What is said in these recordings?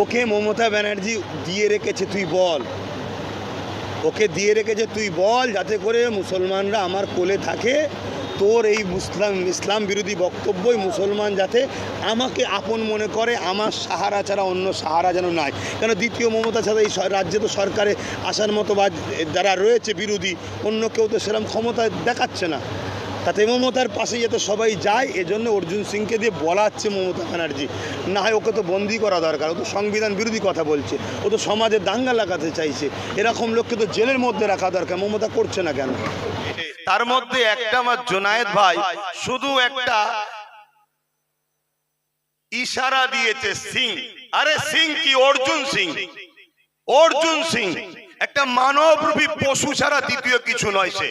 ওকে মমতা ব্যানার্জি দিয়ে রেখেছে, তুই বল, ওকে দিয়ে রেখেছে তুই বল, যাতে করে মুসলমানরা আমার কোলে থাকে। তোর এই ইসলাম বিরোধী বক্তব্যই মুসলমান যাতে আমাকে আপন মনে করে, আমার সাহারা ছাড়া অন্য সাহারা যেন নাই। কেন দ্বিতীয় মমতা ছাড়া এই রাজ্যে তো সরকারে আসার মতো বা যারা রয়েছে বিরোধী, অন্য কেউ তো সেরকম ক্ষমতা দেখাচ্ছে না। তাতে মমতার পাশে যাতে সবাই যায়, এজন্য অর্জুন সিংকে দিয়ে বলাচ্ছে মমতা ব্যানার্জি। না হয় ওকে তো বন্দি করা দরকার, ও তো সংবিধান বিরোধী কথা বলছে, ও তো সমাজে দাঙ্গা লাগাতে চাইছে, এরকম লোককে তো জেলের মধ্যে রাখা দরকার। মমতা করছে না কেন? তার মধ্যে একটা আমার জোনায়েদ ভাই শুধু একটা ইশারা দিয়েছে, সিং। আরে সিং কি, অর্জুন সিং। অর্জুন সিং একটা মানবরূপী পশু ছাড়া দ্বিতীয় কিছু নয় সে।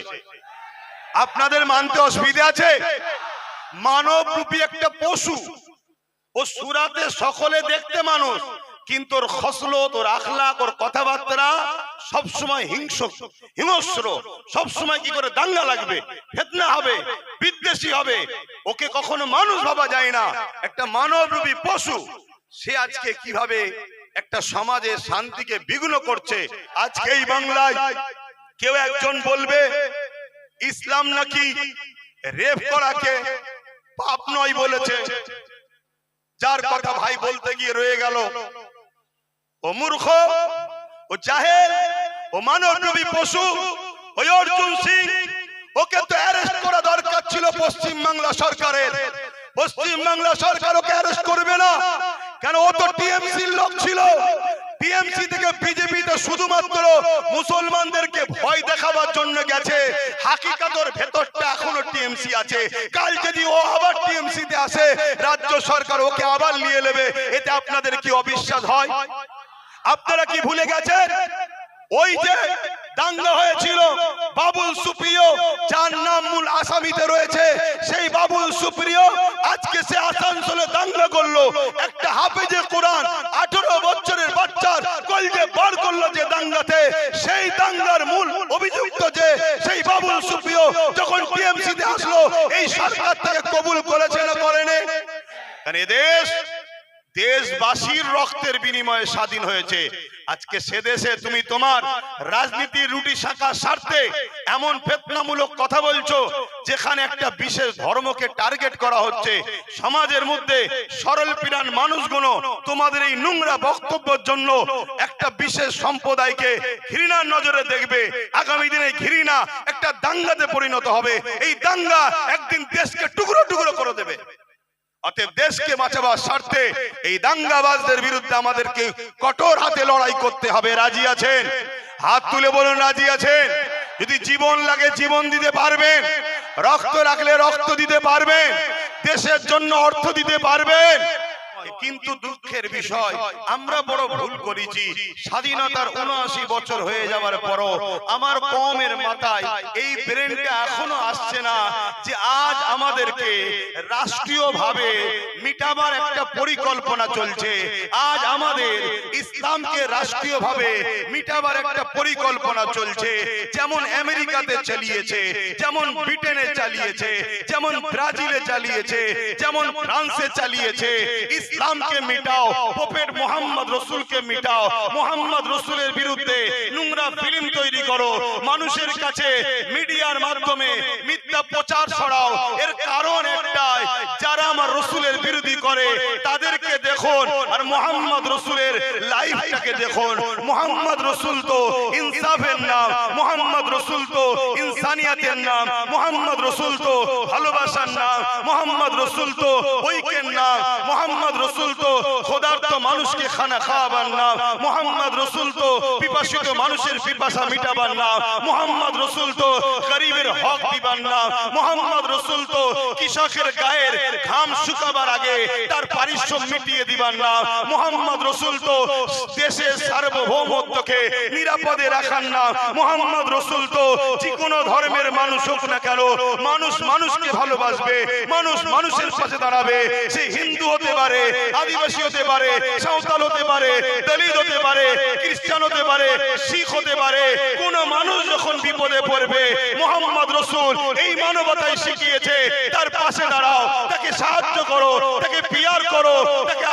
আপনাদের মানতে অসুবিধা আছে? মানবরূপী একটা পশু। ও সুরাতে সকলে দেখতে মানুষ, কিন্তু ওর খসলত, ওর আখলাক, ওর কথাবার্তা সবসময় হিংস্র। সবসময় কি করে দাঙ্গা লাগবে, ফিতনা হবে, বিদ্বেষী হবে। ওকে কখনো মানুষ ভাবা যায় না, একটা মানবরূপী পশু। সে আজকে কিভাবে একটা সমাজের শান্তিকে বিঘ্ন করছে। আজকে এই বাংলায় কেউ একজন বলবে ইসলাম নাকি রেপ করাকে পাপ নয় বলেছে, যার কথা ভাই বলতে গিয়ে রয়ে গেল। ও মূর্খ, ও জাহেল, ও মানবরূপী পশু, ওই অর্জুন সিং। ওকে তো অ্যারেস্ট করা দরকার ছিল পশ্চিম বাংলা সরকারের। পশ্চিম বাংলা সরকার ওকে অ্যারেস্ট করবে না কেন? ও তো টিএমসির লোক ছিল। টিএমসি থেকে বিজেপিতে শুধুমাত্র মুসলমানদেরকে ভয় দেখাবার জন্য গেছে। হাকিকাতের ভেতরটা এখনো টিএমসি আছে। কাল যদি ও আবার টিএমসি তে আসে, রাজ্য সরকার ওকে আবার নিয়ে নেবে। এতে আপনাদের কি অবিশ্বাস হয়? আপনারা কি ভুলে গেছেন ওই যে দাঙ্গা হয়েছিল বাবুল সুপ্রিয়, যার নাম মূল আসামিতে রয়েছে? সেই বাবুল সুপ্রিয় আজকে সে আসানসোলে দাঙ্গা করলো। একটা হাফেজে কোরআন 18 বছরের বাচ্চার কলজে বার করলো যে দাঙ্গাতে। সেই দাঙ্গার মূল অভিযুক্ত যে সেই বাবুল সুপ্রিয় যখন টিএমসি তে আসলো, এই সরকার থেকে কবুল করেছে না করেনি? কারণ এ দেশবাসীর রক্তের বিনিময়ে স্বাধীন হয়েছে। আজকে সে দেশে তুমি তোমার রাজনীতির রুটি শাখার স্বার্থে এমন ফিতনামূলক কথা বলছো, যেখানে একটা বিশেষ ধর্মকে টার্গেট করা হচ্ছে। সমাজের মধ্যে সরল প্রাণ মানুষগুলো তোমাদের এই নোংরা বক্তব্যের জন্য একটা বিশেষ সম্প্রদায়কে ঘৃণার নজরে দেখবে। আগামী দিনে ঘৃণা একটা দাঙ্গাতে পরিণত হবে। এই দাঙ্গা একদিন দেশকে টুকরো টুকরো করে দেবে। অতএব দেশকে বাঁচাবার স্বার্থে এই দাঙ্গাবাজদের বিরুদ্ধে আমাদেরকে কঠোর হাতে লড়াই করতে হবে। রাজি আছেন? হাত তুলে বলুন রাজি আছেন। যদি জীবন লাগে জীবন দিতে পারবেন, রক্ত রাখলে রক্ত দিতে পারবেন, দেশের জন্য অর্থ দিতে পারবেন। কিন্তু দুঃখের বিষয়, আমরা বড় ভুল করেছি। স্বাধীনতার ৭৯ বছর হয়ে যাওয়ার পরও আমার কওমের মাথায় এই ব্রেনটা এখনো আসছে না যে আজ আমাদেরকে রাষ্ট্রীয়ভাবে মিটাবার একটা পরিকল্পনা চলছে। আজ আমাদের ইসলামকে রাষ্ট্রীয়ভাবে মিটাবার একটা পরিকল্পনা চলছে। যেমন আমেরিকাতে চালিয়েছে, যেমন ব্রিটেনে চালিয়েছে, যেমন ব্রাজিলে চালিয়েছে, যেমন ফ্রান্সে চালিয়েছে। ইসলামকে মিটাও, প্রফেট মুহাম্মদ রাসূলকে মিটাও, মুহাম্মদ রাসূলের বিরুদ্ধে নোংরা ফিল্ম তৈরি করো, মানুষের কাছে মিডিয়ার মাধ্যমে মিথ্যা প্রচার ছড়াও। এর কারণ একটাই, যারা আমার রাসূলের বিরোধী করে তাদেরকে দেখুন, আর মুহাম্মদ রাসূলের লাইফটাকে দেখুন। মুহাম্মদ রাসূল তো ইনসাফের নাম, মুহাম্মদ রাসূল তো ইনসানিয়াতের নাম, মুহাম্মদ রাসূল তো ভালোবাসার নাম, মুহাম্মদ রাসূল তো ঐক্যের নাম, মুহাম্মদ রাসূল তো খোদার্ত মানুষকে খানা খাওয়াবার নাম, মুহাম্মদ রাসূল তো পিপাসিত মানুষের পিপাসা মিটাবার নাম, মুহাম্মদ রাসূল তো গরিবের হক দিবার নাম, মুহাম্মদ রাসূল তো কৃষকের গায়ের ঘাম শুকাবার আগে তার পারিশ্রম মিটিয়ে দিবার নাম, মুহাম্মদ রাসূল তো দেশের সার্বভৌমত্বকে নিরাপদে রাখার নাম, মুহাম্মদ রাসূল তো যে কোনো ধর্মের মানুষ হোক না কেন মানুষ মানুষকে ভালোবাসবে, মানুষ মানুষের পাশে দাঁড়াবে। সে হিন্দু হতে পারে, আদিবাসী হতে পারে, সাঁওতাল হতে পারে, দলিত হতে পারে, খ্রিস্টান হতে পারে, শিখ হতে পারে, কোন মানুষ যখন বিপদে পড়বে মুহাম্মদ রাসূল এই মানবতাই শিখিয়েছে তার পাশে দাঁড়াও, তাকে সাহায্য করো, তাকে পিয়ার করো, তাকে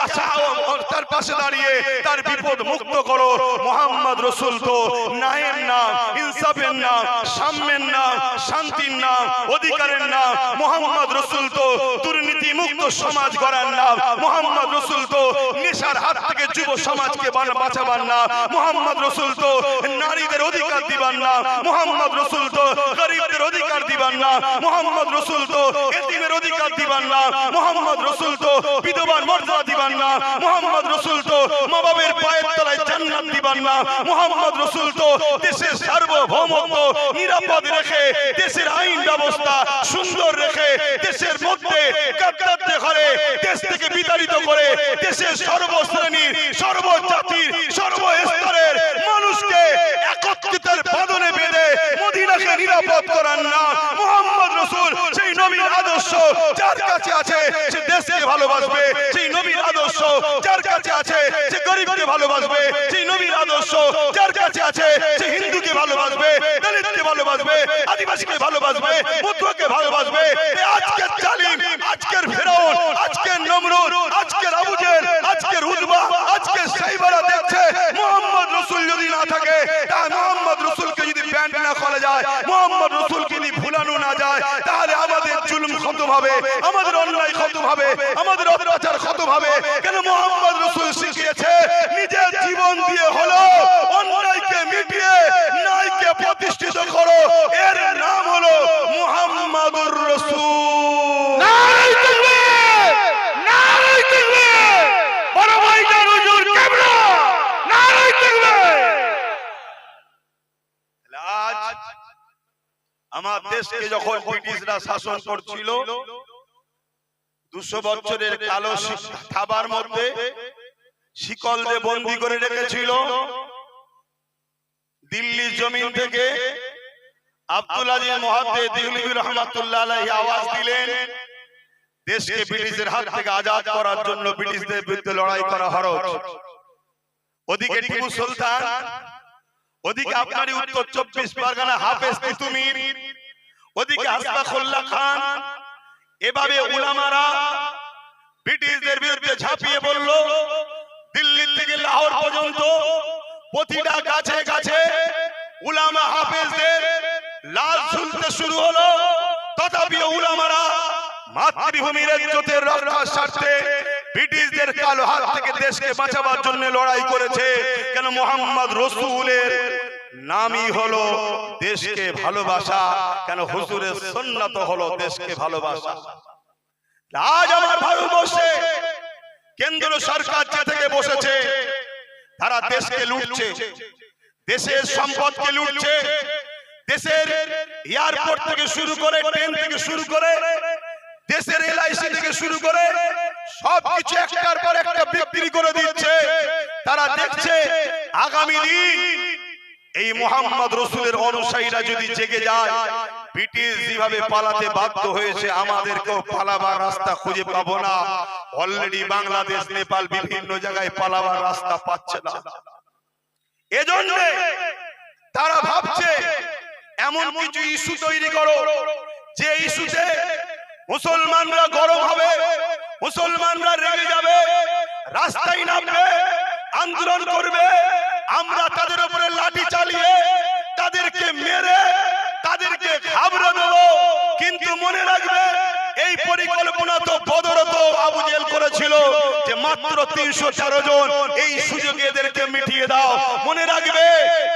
তার পাশে দাঁড়িয়ে তার বিপদ মুক্ত করো। মুহাম্মদ রাসূল তো ন্যায়ের নাম, ইনসাফের নাম, সাম্যের নাম, শান্তির নাম, অধিকারের নাম। মুহাম্মদ রাসূল তো দুর্নীতি মুক্ত সমাজ গড়ার নাম। মুহাম্মদ রাসূল তো নেশার হাত থেকে যুব সমাজকে বাঁচাবার নাম। মুহাম্মদ রাসূল তো নারীদের অধিকার দিবার নাম। মুহাম্মদ রাসূল তো গরিবদের অধিকার দিবার নাম। মুহাম্মদ রাসূল তো এতিমের অধিকার দিবার নাম। মুহাম্মদ রাসূল তো বিধবার মর্যাদা দিবার নাম। মুহাম্মদ রাসূল তো মা বাবার পায়ের তলায় জান্নাত দিবার নাম। মুহাম্মদ রাসূল তো দেশের সার্বভৌমত্ব নিরাপদ রেখে, দেশের আইন ব্যবস্থা সুন্দর রেখে, দেশের মধ্যে গাদ্দারদের ঘরে দেশ থেকে বিতাড়িত করে দেশের সর্বশ্রেণীর, সর্বজাতির, সর্বস্তরের মানুষকে একত্রিতের বাঁধনে বেঁধে মদিনাকে নিরাপদ করার নাম মুহাম্মদ রাসূল। সেই নবীর আদর্শ যার কাছে আছে সে দেশকে ভালোবাসবে। সেই নবীর আদর্শ যার কাছে আছে সে গরিবকে ভালোবাসবে। সেই নবীর আদর্শ যার কাছে আছে সে হিন্দুকে ভালোবাসবে, দলিতকে ভালোবাসবে, আদিবাসীকে ভালোবাসবে, মতুয়াকে ভালোবাসবে। আজকের জালিম, আজকের ফেরাউন, আজকের নমরুদ, আজকের আবু জেহেল, আজকের উতবা, আজকের সাইবারা দেখছে মুহাম্মদ রাসূল যদি না থাকে, তা মুহাম্মদ রাসূলকে যদি প্যান্ট না খোলা যায়, মুহাম্মদ রাসূলকে যদি ভুলানো না যায়, তাহলে আমাদের জুলুম খতম হবে, আমাদের অন্যায় খতম হবে, আমাদের অত্যাচার খতম হবে। কেন মুহাম্মদ রাসূল শিখিয়েছে নিজের জীবন দিয়ে হলো অন্যায়কে মিটিয়ে ন্যায়কে প্রতিষ্ঠিত করো। এর নাম হলো মুহাম্মাদুর রাসূল। নারায়ে তাকবীর, নারায়ে তাকবীর, বড় ভাইজান হুজুর কিবলা, নারায়ে তাকবীর। আজ আমার দেশকে যখন ব্রিটিশরা শাসন করছিল, 200 বছরের কালো থাবার মধ্যে শিকল দিয়ে বন্দী করে রেখেছিল। দিল্লি জমিন থেকে আব্দুল আজিজ মুহাদ্দিস দিহলভী রাহমাতুল্লাহ আলাইহি আওয়াজ দিলেন, দেশকে ব্রিটিশের হাত থেকে আজাদ করার জন্য ব্রিটিশদের বিরুদ্ধে লড়াই করা ফরজ। ওদিকে টিপু সুলতান, ওদিকে আপনারই উত্তর 24 পরগনা হাফেজ তিতুমির, ওদিকে আশফাকুল্লাহ খান। এভাবে উলামারা ব্রিটিশদের বিরুদ্ধে ঝাঁপিয়ে পড়ল। দিল্লি থেকে লাহোর পর্যন্ত প্রতিটা গাছে গাছে উলামা হাফেজদের লাশ ঝুলতে শুরু হলো। তথাপিও উলামারা মাতৃভূমির ইজ্জতের রক্ষার স্বার্থে ব্রিটিশদের কালো হাত থেকে দেশকে বাঁচাবার জন্য লড়াই করেছে। কেন মুহাম্মদ রাসূলের নামই হলো দেশকে ভালোবাসা। কেন হুজুরের সুন্নাত হলো দেশকে ভালোবাসা। আজ আমার ভারতবর্ষে কেন্দ্র সরকার যে থেকে বসেছে, তারা দেশকে লুটছে, দেশের সম্পদকে লুটছে, দেশের এয়ারপোর্ট থেকে শুরু করে, ট্রেন থেকে শুরু করে, দেশের এলআইসি থেকে শুরু করে সবকিছু একটার পর একটা বিক্রি করে দিচ্ছে। তারা দেখছে আগামী দিন এই মুহাম্মদ রাসূলের অনুসারীরা যদি জেগে যায়, ব্রিটিশ যেভাবে পালাতে বাধ্য হয়েছে, আমাদেরকেও পালাবার রাস্তা খুঁজে পাবো না। অলরেডি বাংলাদেশ, নেপাল বিভিন্ন জায়গায় পালাবার রাস্তা পাচ্ছে না। এজন্য তারা ভাবছে এমন কিছু ইস্যু তৈরি করো যে ইস্যুতে মুসলমানরা গরম হবে, মুসলমানরা রেগে যাবে, রাস্তায় নামবে, আন্দোলন করবে। আমরা তাদের উপরে লাঠি চালিয়ে তাদেরকে মেরে তাদেরকে ঘাবড়ে দেব। কিন্তু মনে রাখবে, এই পরিকল্পনা তো বদরত আবু জেহেল করেছিল যে মাত্র 304 জন, এই সুযোগে এদেরকে মিটিয়ে দাও। মনে রাখবে,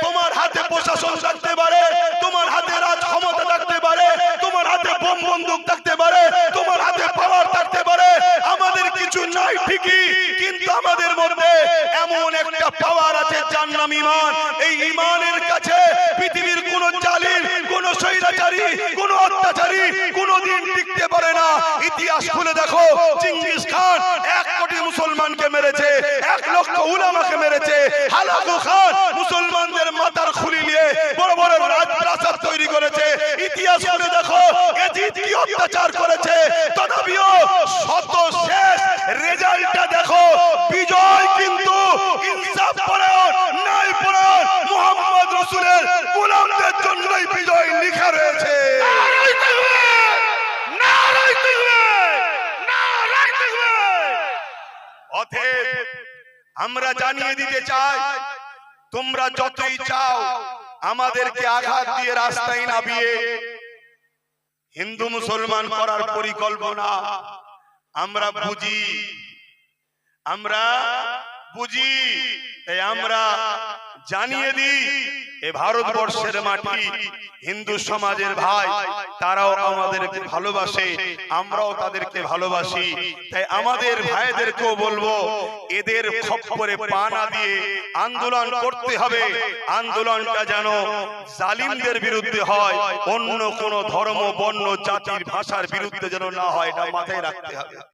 তোমার হাতে প্রশাসন থাকতে পারে, তোমার হাতে রাজ ক্ষমতা থাকতে পারে, তোমার হাতে বোম বন্দুক থাকতে পারে, তোমার হাতে পাওয়ার থাকতে পারে, আমাদের কিছু নাই ঠিকই, কিন্তু আমাদের মধ্যে এমন একটা পাওয়ার আছে যার নাম ঈমান। এই ঈমানের কাছে পৃথিবীর কোন জালিম, কোন স্বৈরাচারী, কোন অত্যাচারী কোনদিন টিকতে পারে না। ইতিহাস খুলে দেখো, চেঙ্গিস খান 1 কোটি মুসলমানকে মেরেছে, 1 লক্ষ উলামাকে মেরেছে। হালাকু খান মুসলমানদের মাথার খুলি নিয়ে বড় বড় রাজপ্রাসাদ তৈরি করেছে। ইতিহাস খুলে দেখো, এজিদ কি অত্যাচার করেছে। তথাপিও শত শেষ রেজাল্টটা দেখো, বিজয় কিন্তু ইনসাফ পরায়ণ, ন্যায় পরায়ণ মুহাম্মদ রাসূলের গোলামদের জন্যই বিজয় লেখা রয়েছে। নারায়ে তাকবীর! নারায়ে তাকবীর! নারায়ে তাকবীর! অতএব আমরা জানিয়ে দিতে চাই, তোমরা যতই চাও আমাদেরকে আঘাত দিয়ে রাস্তায় নামিয়ে হিন্দু মুসলমান করার পরিকল্পনা আমরা বুঝি, তাই আমরা জানিয়ে দিই, এ ভারতবর্ষের মাটি হিন্দু সমাজের ভাই, তারাও আমাদেরকে ভালোবাসে, আমরাও তাদেরকে ভালোবাসি। তাই আমাদের ভাইদেরকেও বলবো, এদের খপ্পরে পা না দিয়ে আন্দোলন করতে হবে। আন্দোলনটা যেন জালিমদের বিরুদ্ধে হয়, অন্য কোনো ধর্ম, বর্ণ, জাতির, ভাষার বিরুদ্ধে যেন না হয়, এটা মাথায় রাখতে হবে।